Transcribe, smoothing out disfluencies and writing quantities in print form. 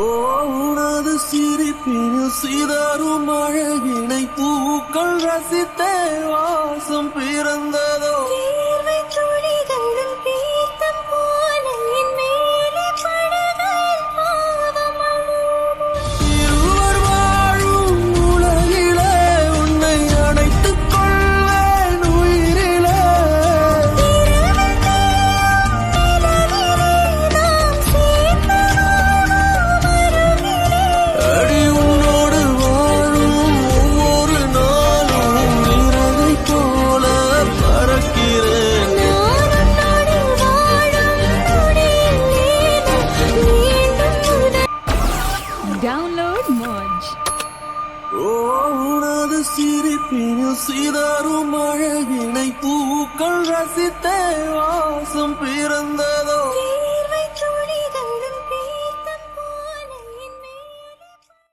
ஓ உனது சிரிப்பினில் சிதறும் அழகினை பூக்கள் ரசித்தே வாசம் பிறந்ததோ Download Moj. உனது சிரிப்பினில் சிதறும் அழகினை பூக்கள் ரசித்தே வாசம் பிறந்ததோ